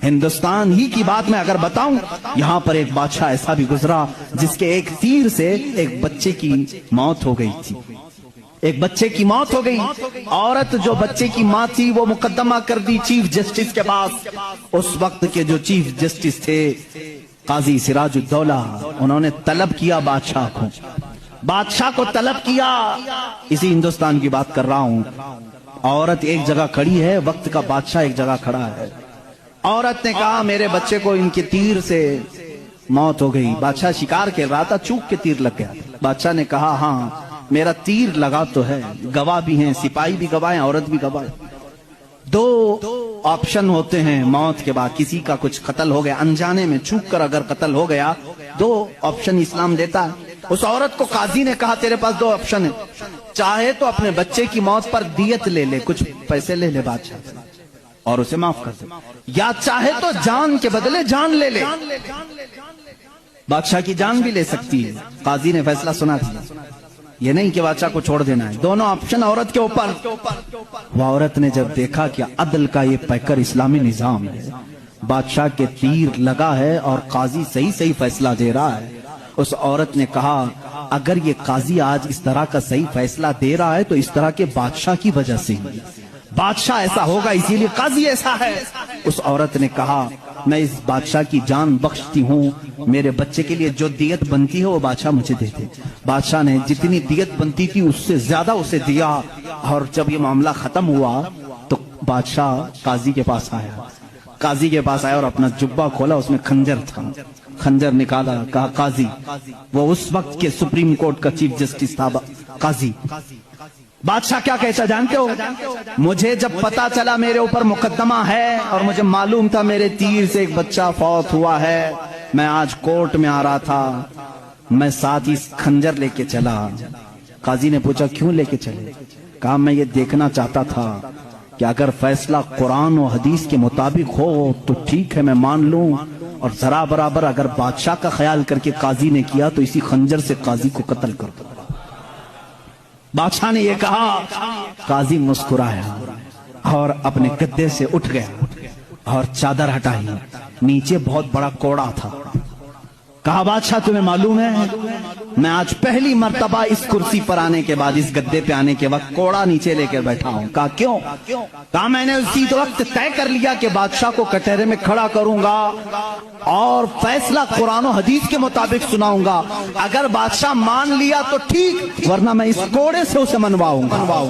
ہندوستان ہی کی بات میں اگر بتاؤں، یہاں پر ایک بادشاہ ایسا بھی گزرا جس کے ایک تیر سے ایک بچے کی موت ہو گئی تھی، ایک بچے کی موت ہو گئی۔ عورت جو بچے کی ماں تھی وہ مقدمہ کر دی چیف جسٹس کے پاس۔ اس وقت کے جو چیف جسٹس تھے قاضی سراج الدولہ، انہوں نے طلب کیا بادشاہ کو طلب کیا۔ اسی ہندوستان کی بات کر رہا ہوں۔ عورت ایک جگہ کھڑی ہے، وقت کا بادشاہ ایک جگہ کھڑا ہے۔ عورت نے کہا میرے بچے کو ان کے تیر سے موت ہو گئی۔ بادشاہ شکار کر رہا تھا، چوک کے تیر لگ گیا۔ بادشاہ نے کہا ہاں میرا تیر لگا تو ہے، گواہ بھی ہیں، سپاہی بھی گواہ ہیں، عورت بھی گواہ ہے۔ دو آپشن ہوتے ہیں موت کے بعد، کسی کا کچھ قتل ہو گیا انجانے میں، چوک کر اگر قتل ہو گیا، دو آپشن اسلام دیتا ہے۔ اس عورت کو قاضی نے کہا تیرے پاس دو آپشن ہیں، چاہے تو اپنے بچے کی موت پر دیت لے لے، کچھ پیسے لے لے بادشاہ سے اور اسے معاف کر دے، یا چاہے تو جان کے بدلے جان لے لے، بادشاہ کی جان بھی لے سکتی ہے۔ قاضی نے فیصلہ سنا دیا، یہ نہیں کہ بادشاہ کو چھوڑ دینا ہے، دونوں آپشن عورت کے اوپر۔ وہ عورت نے جب دیکھا کہ عدل کا یہ پیکر اسلامی نظام ہے، بادشاہ کے تیر لگا ہے اور قاضی صحیح فیصلہ دے رہا ہے، اس عورت نے کہا اگر یہ قاضی آج اس طرح کا صحیح فیصلہ دے رہا ہے تو اس طرح کے بادشاہ کی وجہ سے ہی، بادشاہ ایسا ہوگا اسی لیے قاضی ایسا ہے۔ اس عورت نے کہا میں اس بادشاہ کی جان بخشتی ہوں، میرے بچے کے لیے جو دیت بنتی ہے وہ بادشاہ مجھے دے دے۔ بادشاہ نے جتنی دیت بنتی تھی اس سے زیادہ اسے دیا، اور جب یہ معاملہ ختم ہوا تو بادشاہ قاضی کے پاس آیا اور اپنا جبہ کھولا، اس میں خنجر تھا، خنجر نکالا، کہا قاضی، وہ اس وقت کے سپریم کورٹ کا چیف جسٹس تھا، قاضی بادشاہ کیا کہتا جانتے ہو؟ مجھے جب پتا چلا میرے اوپر مقدمہ ہے اور مجھے معلوم تھا میرے تیر سے ایک بچہ فوت ہوا ہے، میں آج کورٹ میں آ رہا تھا، میں ساتھ ہی خنجر لے کے چلا۔ قاضی نے پوچھا کیوں لے کے چلے؟ کہا میں یہ دیکھنا چاہتا تھا کہ اگر فیصلہ قرآن و حدیث کے مطابق ہو تو ٹھیک ہے میں مان لوں، اور ذرا برابر اگر بادشاہ کا خیال کر کے قاضی نے کیا تو اسی خنجر سے قاضی کو قتل کر دو۔ بادشاہ نے یہ کہا، قاضی مسکرایا اور اپنے گدے سے اٹھ گیا اور چادر ہٹائی، نیچے بہت بڑا کوڑا تھا۔ کہا بادشاہ تمہیں معلوم ہے میں آج پہلی مرتبہ اس کرسی پر آنے کے بعد، اس گدے پہ آنے کے وقت کوڑا نیچے لے کر بیٹھا ہوں۔ کہا کیوں؟ کہا میں نے اسی وقت طے کر لیا کہ بادشاہ کو کٹہرے میں کھڑا کروں گا اور فیصلہ قرآن و حدیث کے مطابق سناؤں گا، اگر بادشاہ مان لیا تو ٹھیک، ورنہ میں اس کوڑے سے اسے منواؤں گا۔